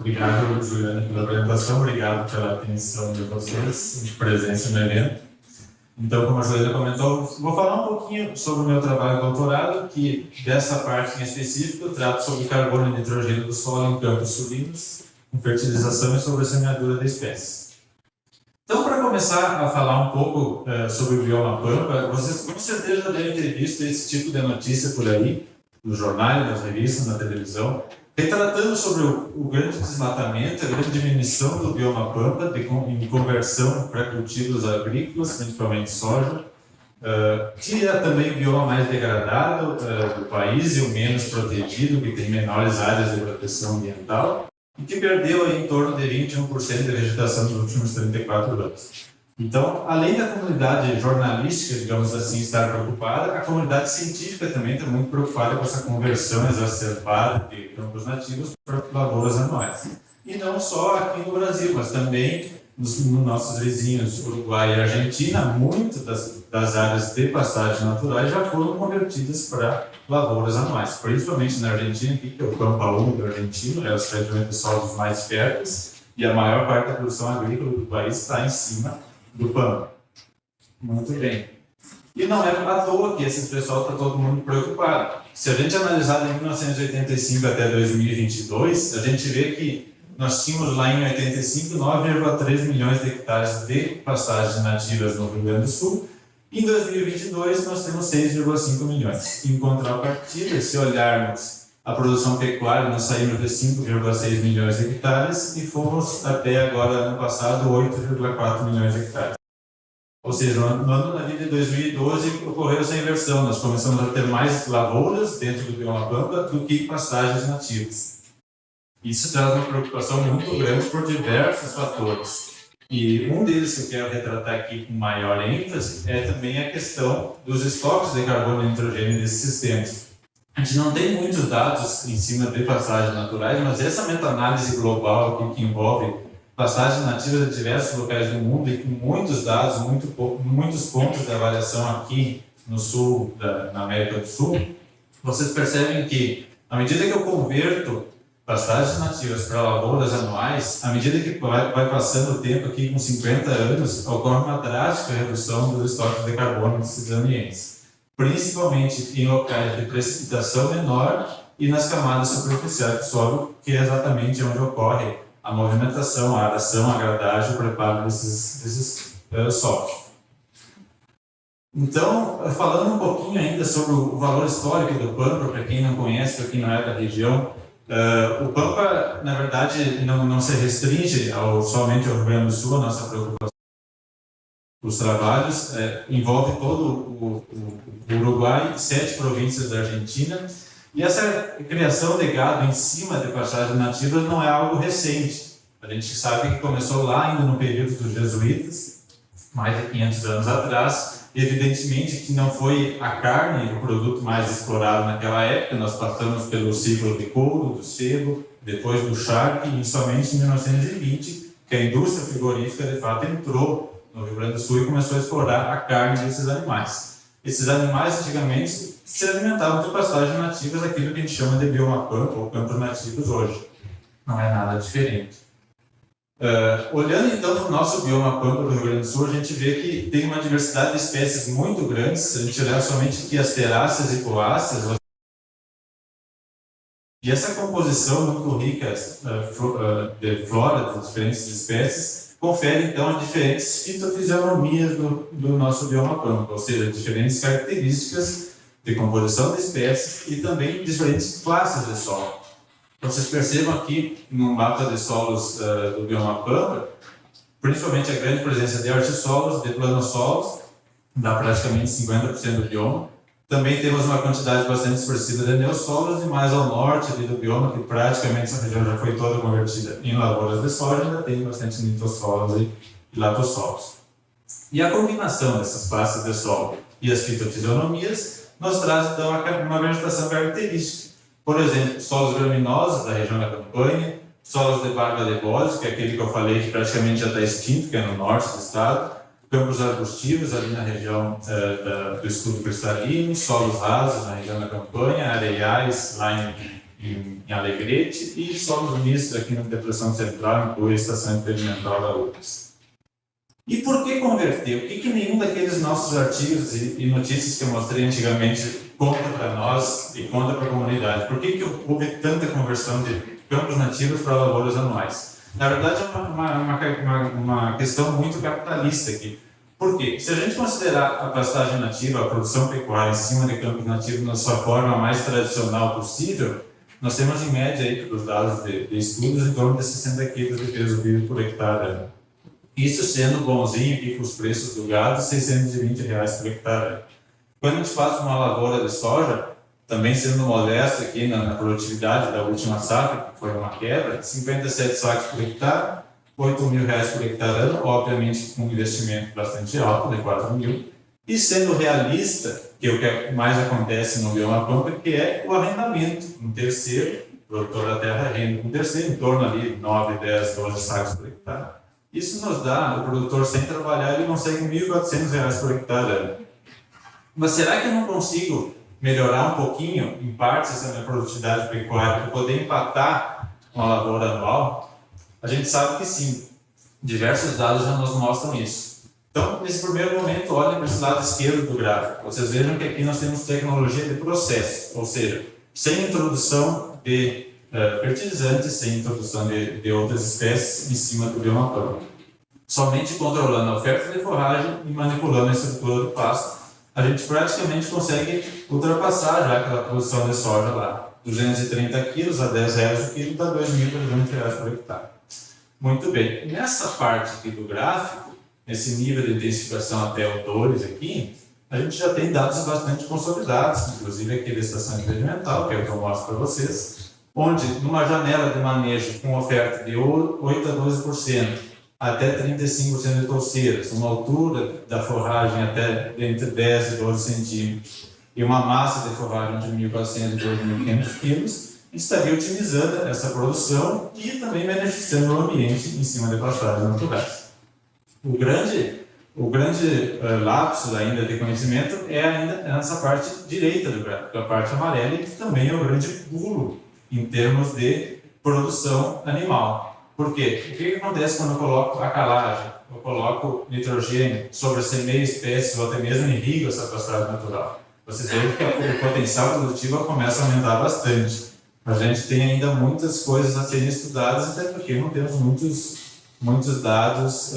Obrigado, Juliana, pela apresentação, obrigado pela atenção de vocês, de presença no evento. Então, como a Juliana comentou, vou falar um pouquinho sobre o meu trabalho de doutorado, que dessa parte em específico eu trato sobre carbono e nitrogênio do solo em campos sulinos, com fertilização e sobre a semeadura de espécies. Então, para começar a falar um pouco sobre o bioma Pampa, vocês com certeza já devem ter visto esse tipo de notícia por aí, nos jornais, nas revistas, na televisão, retratando sobre o grande desmatamento, a grande diminuição do bioma Pampa em conversão para cultivos agrícolas, principalmente soja, que é também o bioma mais degradado do país e o menos protegido, que tem menores áreas de proteção ambiental, e que perdeu aí em torno de 21% de vegetação nos últimos 34 anos. Então, além da comunidade jornalística, digamos assim, estar preocupada, a comunidade científica também está muito preocupada com essa conversão exacerbada de campos nativos para lavouras anuais. E não só aqui no Brasil, mas também nos nossos vizinhos, Uruguai e Argentina, muitas das áreas de pastagens naturais já foram convertidas para lavouras anuais, principalmente na Argentina, que é o Pampa úmido argentino, é os regiões de solos mais férteis, e a maior parte da produção agrícola do país está em cima do Pampa. Muito bem. E não é à toa que esse pessoal está todo mundo preocupado. Se a gente analisar de 1985 até 2022, a gente vê que nós tínhamos lá em 85 9,3 milhões de hectares de pastagens nativas no Rio Grande do Sul. Em 2022, nós temos 6,5 milhões. Em contrapartida, se olharmos a produção pecuária, nós saímos de 5,6 milhões de hectares e fomos até agora, ano passado, 8,4 milhões de hectares. Ou seja, no ano de 2012 ocorreu essa inversão, nós começamos a ter mais lavouras dentro do bioma Pampa do que pastagens nativas. Isso traz uma preocupação muito grande por diversos fatores. E um deles que eu quero retratar aqui com maior ênfase é também a questão dos estoques de carbono e nitrogênio desses sistemas. A gente não tem muitos dados em cima de pastagens naturais, mas essa meta-análise global aqui, que envolve pastagens nativas de diversos locais do mundo e com muitos dados, muitos pontos de avaliação aqui no sul, na América do Sul, vocês percebem que, à medida que eu converto pastagens nativas para lavouras anuais, à medida que vai passando o tempo aqui, com 50 anos, ocorre uma drástica redução dos estoques de carbono nesses ambientes, principalmente em locais de precipitação menor e nas camadas superficiais do solo, que é exatamente onde ocorre a movimentação, a aração, a gradagem, o preparo desses solos. Então, falando um pouquinho ainda sobre o valor histórico do Pampa, para quem não conhece, para quem não é da região, o Pampa, na verdade, não se restringe somente ao Rio Grande do Sul, a nossa preocupação. Os trabalhos envolve todo o Uruguai, 7 províncias da Argentina, e essa criação de gado em cima de pastagens nativas não é algo recente. A gente sabe que começou lá ainda no período dos jesuítas, mais de 500 anos atrás. Evidentemente que não foi a carne o produto mais explorado naquela época, nós passamos pelo ciclo de couro, do sebo, depois do charque, e somente em 1920 que a indústria frigorífica de fato entrou no Rio Grande do Sul e começou a explorar a carne desses animais. Esses animais antigamente se alimentavam de pastagens nativas, aquilo que a gente chama de bioma Pampa ou campos nativos hoje. Não é nada diferente. Olhando então para o nosso bioma Pampa do Rio Grande do Sul, a gente vê que tem uma diversidade de espécies muito grande. Se a gente olhar somente aqui as teráceas e coáceas, e essa composição muito rica de flora de diferentes espécies confere então diferentes fitofisionomias do nosso bioma Pampa, ou seja, diferentes características de composição de espécies e também diferentes classes de solo. Vocês percebam aqui no mapa de solos do bioma Pampa, principalmente a grande presença de artissolos, de planossolos, dá praticamente 50% do bioma. Também temos uma quantidade bastante expressiva de neossolos, e mais ao norte ali do bioma, que praticamente essa região já foi toda convertida em lavouras de soja, ainda tem bastante nitrossolos e latossolos. E a combinação dessas classes de solo e as fitofisionomias nos traz então uma vegetação característica. Por exemplo, solos graminosos da região da Campanha, solos de barba de bode, que é aquele que eu falei que praticamente já está extinto, que é no norte do estado, campos arbustivos ali na região do escudo cristalino, solos rasos na região da Campanha, areiais lá em Alegrete, e solos mistos aqui na Depressão Central, inclui a Estação Experimental da UFRGS. E por que converter? O que nenhum daqueles nossos artigos e notícias que eu mostrei antigamente conta para nós e conta para a comunidade? Por que houve tanta conversão de campos nativos para lavouras anuais? Na verdade, é uma questão muito capitalista aqui. Por quê? Se a gente considerar a pastagem nativa, a produção pecuária em cima de campos nativos na sua forma mais tradicional possível, nós temos em média, aí, pelos dados de estudos, em torno de 60 quilos de peso vivo por hectare. Isso sendo bonzinho aqui com os preços do gado, R$ 620 por hectare. Quando a gente faz uma lavoura de soja, também sendo modesto aqui na produtividade da última safra, que foi uma quebra, 57 sacos por hectare, R$ 8.000 por hectare ano, obviamente com um investimento bastante alto, de 4 mil. E sendo realista, que é o que mais acontece no bioma pampa, que é o arrendamento. Um terceiro, o produtor da terra arrenda um terceiro, em torno ali 9, 10, 12 sacos por hectare. Isso nos dá, o produtor sem trabalhar, ele consegue R$ 1.400 por hectare. Mas será que eu não consigo melhorar um pouquinho, em parte, essa minha produtividade pecuária para poder empatar uma lavoura anual? A gente sabe que sim. Diversos dados já nos mostram isso. Então, nesse primeiro momento, olhem para esse lado esquerdo do gráfico. Vocês vejam que aqui nós temos tecnologia de processo, ou seja, sem introdução de fertilizantes, sem introdução de outras espécies em cima do bioma pampa. Somente controlando a oferta de forragem e manipulando a estrutura do pasto, a gente praticamente consegue ultrapassar já aquela produção de soja lá. 230 quilos a R$10 o quilo dá R$ 2.300 por hectare. Muito bem. Nessa parte aqui do gráfico, nesse nível de intensificação até o 2 aqui, a gente já tem dados bastante consolidados, inclusive aqui da estação experimental, que é o que eu mostro para vocês, onde numa janela de manejo com oferta de 8 a 12%, até 35% de touceiras, uma altura da forragem até entre 10 e 12 centímetros e uma massa de forragem de 1.400 e 2.500 quilos, estaria otimizando essa produção e também beneficiando o ambiente em cima de pastagens naturais. O grande lapso ainda de conhecimento é ainda nessa parte direita do gráfico, a parte amarela, que também é o grande pulo em termos de produção animal. Por quê? O que acontece quando eu coloco a calagem, eu coloco nitrogênio sobre semeio espécies ou até mesmo irrigo essa pastagem natural? Vocês veem que o potencial produtivo começa a aumentar bastante. A gente tem ainda muitas coisas a serem estudadas, até porque não temos muitos dados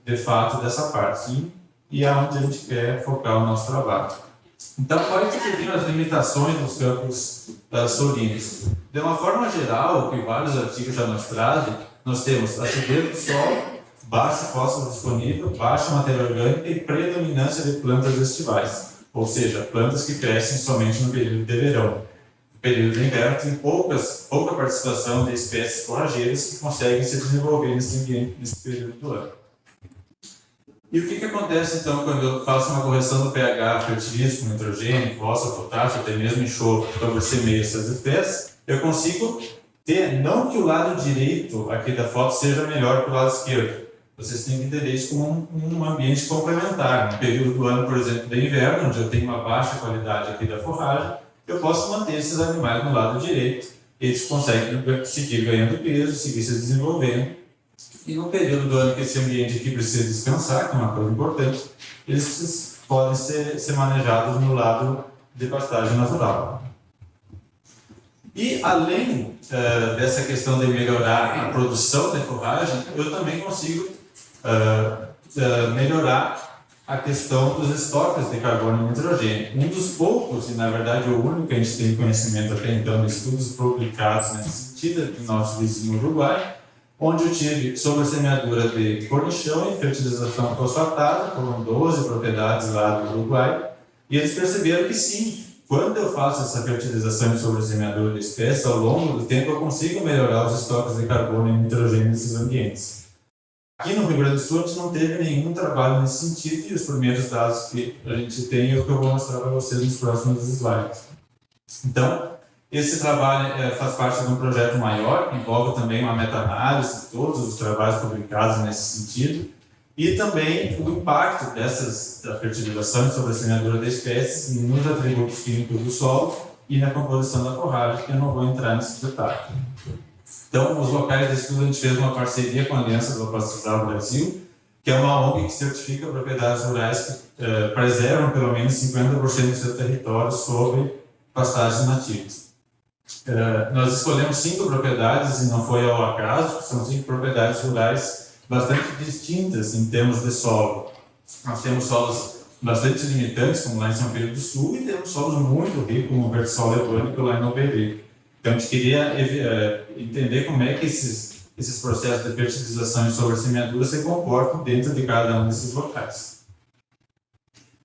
de fato dessa parte. E é onde a gente quer focar o nosso trabalho. Então, quais seriam as limitações dos campos sorinos? De uma forma geral, o que vários artigos já nos trazem, nós temos acidez do solo, baixo fósforo disponível, baixa matéria orgânica e predominância de plantas estivais, ou seja, plantas que crescem somente no período de verão. No período de inverno tem pouca participação de espécies forrageiras que conseguem se desenvolver nesse ambiente, nesse período do ano. E o que acontece então quando eu faço uma correção do pH, fertilizo com nitrogênio, fósforo, potássio, até mesmo enxofre, para você meio essas espécies, eu consigo ter, não que o lado direito aqui da foto seja melhor que o lado esquerdo. Vocês têm que entender isso como um ambiente complementar. No período do ano, por exemplo, de inverno, onde eu tenho uma baixa qualidade aqui da forragem, eu posso manter esses animais no lado direito. Eles conseguem seguir ganhando peso, seguir se desenvolvendo. E no período do ano que esse ambiente aqui precisa descansar, que é uma coisa importante, eles podem ser manejados no lado de pastagem natural. E além dessa questão de melhorar a produção de forragem, eu também consigo melhorar a questão dos estoques de carbono e nitrogênio. Um dos poucos, e na verdade o único que a gente tem conhecimento até então de estudos publicados nesse sentido, aqui no nosso vizinho Uruguai, onde eu tive sobre a semeadura de cornichão e fertilização fosfatada, foram 12 propriedades lá do Uruguai, e eles perceberam que sim, quando eu faço essa fertilização sobre a semeadura de espécies, ao longo do tempo eu consigo melhorar os estoques de carbono e nitrogênio nesses ambientes. Aqui no Rio Grande do Sul a gente não teve nenhum trabalho nesse sentido, e os primeiros dados que a gente tem é o que eu vou mostrar para vocês nos próximos slides. Então, esse trabalho faz parte de um projeto maior, envolve também uma meta-análise de todos os trabalhos publicados nesse sentido, e também o impacto da fertilização sobre a semeadura de espécies nos atributos químicos do solo e na composição da forragem, que eu não vou entrar nesse detalhe. Então, os locais de estudo, a gente fez uma parceria com a Aliança do Pastizal Brasil, que é uma ONG que certifica propriedades rurais que preservam pelo menos 50% do seu território sobre pastagens nativas. Nós escolhemos 5 propriedades, e não foi ao acaso, são 5 propriedades rurais bastante distintas em termos de solo. Nós temos solos bastante limitantes, como lá em São Pedro do Sul, e temos solos muito ricos, como o verde-solo evânico lá em Noberê. Então, a gente queria entender como é que esses processos de fertilização e sobressemeadura se comportam dentro de cada um desses locais.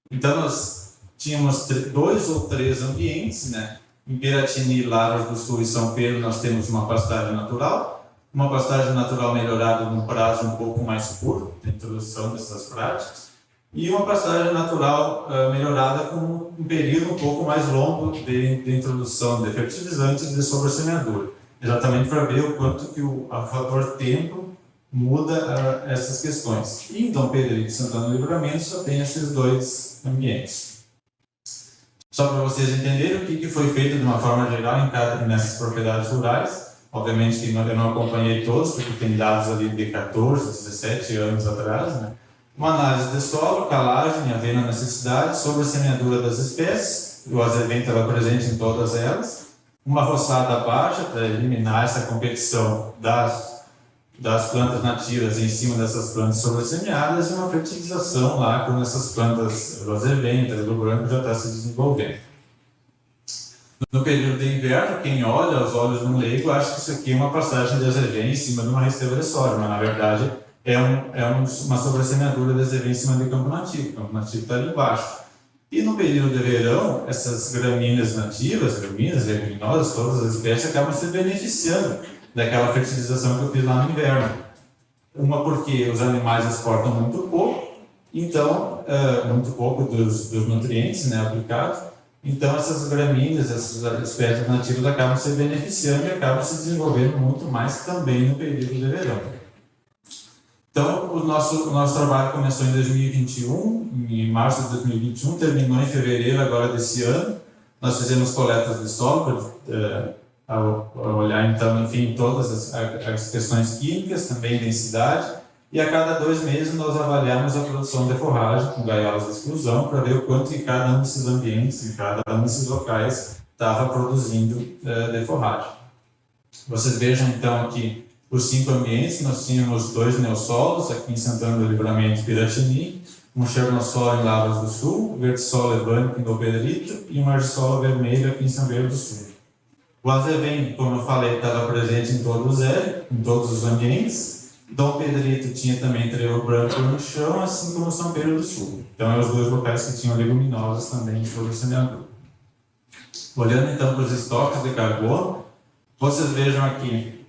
Então, nós tínhamos 2 ou 3 ambientes, né? Em Piratini, Lavras do Sul e São Pedro, nós temos uma pastagem natural melhorada num prazo um pouco mais curto, de introdução dessas práticas, e uma pastagem natural melhorada com um período um pouco mais longo de introdução de fertilizantes e de sobressemeadura, exatamente para ver o quanto que o fator tempo muda essas questões. E em Dom Pedro e Santana do Livramento só tem esses 2 ambientes. Só para vocês entenderem o que foi feito de uma forma geral nessas propriedades rurais. Obviamente que eu não acompanhei todos, porque tem dados ali de 14, 17 anos atrás, né? Uma análise de solo, calagem, havendo a necessidade, sobre a semeadura das espécies, o azevém estava presente em todas elas, uma roçada baixa para eliminar essa competição das plantas nativas em cima dessas plantas sobressemeadas e uma fertilização lá quando essas plantas do azevém, do branco já está se desenvolvendo. No período de inverno, quem olha aos olhos de um leigo acha que isso aqui é uma passagem de azevém em cima de uma restebressória, mas na verdade é uma sobressemeadura de azevém em cima de campo nativo. O campo nativo está ali embaixo. E no período de verão, essas gramíneas nativas, gramíneas, leguminosas, todas as espécies acabam se beneficiando daquela fertilização que eu fiz lá no inverno. Uma porque os animais exportam muito pouco, então, muito pouco dos nutrientes, né, aplicados. Então, essas gramíneas, essas espécies nativas acabam se beneficiando e acabam se desenvolvendo muito mais também no período de verão. Então, o nosso trabalho começou em 2021, em março de 2021, terminou em fevereiro agora desse ano. Nós fizemos coletas de solo, ao olhar, então, enfim, todas as questões químicas, também densidade, e a cada 2 meses nós avaliamos a produção de forragem com gaiolas de exclusão para ver o quanto que cada um desses ambientes, em cada um desses locais, estava produzindo de forragem. Vocês vejam, então, aqui os 5 ambientes. Nós tínhamos 2 neossolos, aqui em Santana do Livramento e Piratini, um chernossolo em Lavras do Sul, verde-solo evânico em Dom Pedrito e um argissolo vermelho aqui em São Pedro do Sul. O azevém, como eu falei, estava presente em todos os ambientes. Dom Pedrito tinha também trevo branco no chão, assim como São Pedro do Sul. Então, eram os 2 locais que tinham leguminosas também em todo o semeador. Olhando então para os estoques de carbono, vocês vejam aqui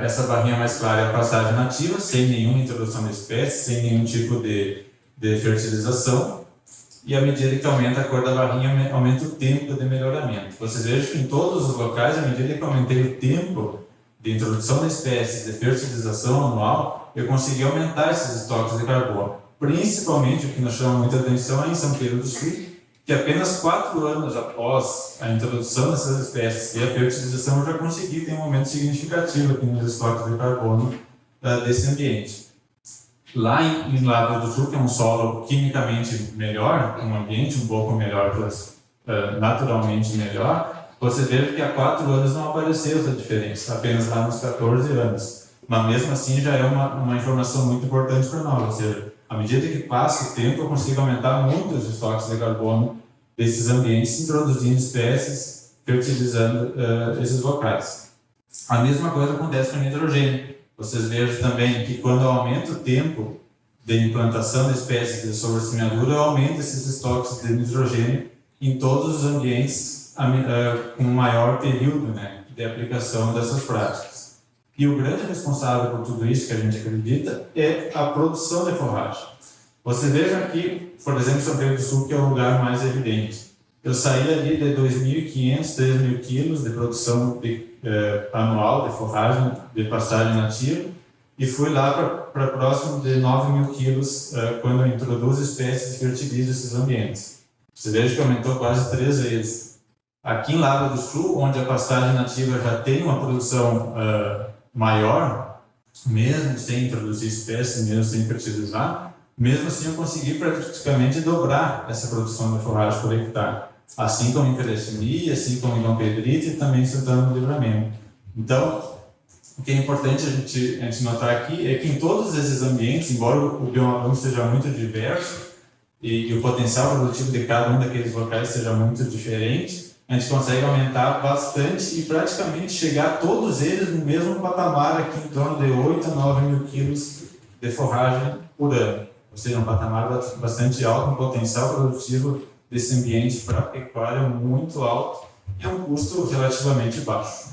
essa barrinha mais clara é a passagem nativa, sem nenhuma introdução de espécies, sem nenhum tipo de fertilização. E à medida que aumenta a cor da barrinha, aumenta o tempo de melhoramento. Vocês vejam que em todos os locais, à medida que eu aumentei o tempo de introdução de espécies, de fertilização anual, eu consegui aumentar esses estoques de carbono. Principalmente, o que nos chama muita atenção é em São Pedro do Sul, que apenas 4 anos após a introdução dessas espécies e a fertilização, eu já consegui ter um aumento significativo aqui nos estoques de carbono desse ambiente. Lá em Lavras do Sul, que é um solo quimicamente melhor, um ambiente um pouco melhor, naturalmente melhor, você vê que há 4 anos não apareceu essa diferença, apenas lá nos 14 anos. Mas mesmo assim já é uma informação muito importante para nós, ou seja, à medida que passa o tempo, eu consigo aumentar muito os estoques de carbono desses ambientes, introduzindo espécies, fertilizando esses locais. A mesma coisa acontece com o nitrogênio. Vocês vejam também que quando eu aumento o tempo de implantação de espécies de sobressemeadura, eu aumento esses estoques de nitrogênio em todos os ambientes com um maior período, né, de aplicação dessas práticas. E o grande responsável por tudo isso, que a gente acredita, é a produção de forragem. Você veja aqui, por exemplo, São Pedro do Sul, que é o lugar mais evidente. Eu saí ali de 2.500, 3.000 quilos de produção anual de forragem, de pastagem nativa, e fui lá para próximo de 9.000 quilos quando eu introduzo espécies e fertilizo esses ambientes. Você veja que aumentou quase 3 vezes. Aqui em Lavra do Sul, onde a pastagem nativa já tem uma produção maior, mesmo sem introduzir espécies, mesmo sem fertilizar, mesmo assim eu consegui praticamente dobrar essa produção de forragem por hectare. Assim como em Piracini, assim como em Dom Pedrito e também em Santana do Livramento. Então, o que é importante a gente notar aqui é que em todos esses ambientes, embora o bioma seja muito diverso e o potencial produtivo de cada um daqueles locais seja muito diferente, a gente consegue aumentar bastante e praticamente chegar a todos eles no mesmo patamar aqui em torno de 8 a 9 mil quilos de forragem por ano. Ou seja, um patamar bastante alto, um potencial produtivo desse ambiente para a pecuária muito alto e um custo relativamente baixo.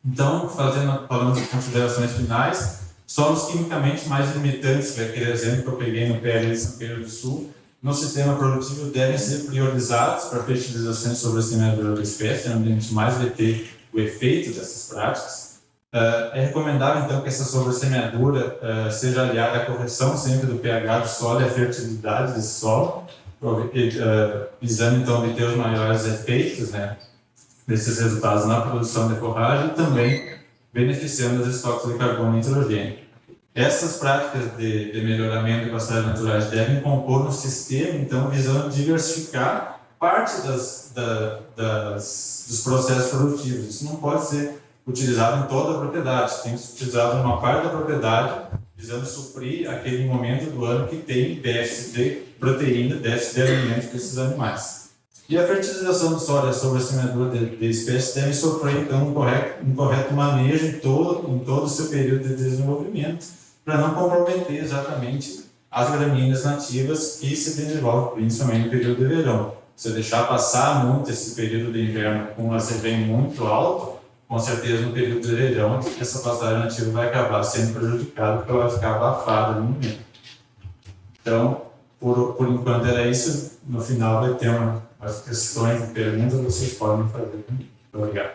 Então, falando de considerações finais, solos quimicamente mais limitantes, que é aquele exemplo que eu peguei no PL de São Pedro do Sul, no sistema produtivo devem ser priorizados para fertilizações sobre a semeadura da espécie, onde a gente mais vai ter o efeito dessas práticas. É recomendável, então, que essa sobressemeadura seja aliada à correção sempre do pH do solo e à fertilidade desse solo, visando, então, obter os maiores efeitos, né, desses resultados na produção de forragem e também beneficiando os estoques de carbono e nitrogênio. Essas práticas de melhoramento de pastagens naturais devem compor um sistema, então, visando diversificar parte dos processos produtivos. Isso não pode ser utilizado em toda a propriedade, tem que ser utilizado em uma parte da propriedade, visando suprir aquele momento do ano que tem déficit de proteína, déficit de alimentos para esses animais. E a fertilização do solo e a sobressemeadura de espécies devem sofrer, então, um correto manejo em todo o seu período de desenvolvimento, para não comprometer exatamente as gramíneas nativas que se desenvolvem principalmente no período de verão. Se eu deixar passar muito esse período de inverno com um ACV muito alto, com certeza no período de verão essa pastagem nativa vai acabar sendo prejudicada porque ela vai ficar abafada no momento. Então, por enquanto era isso. No final vai ter umas questões e perguntas, vocês podem fazer. Muito obrigado.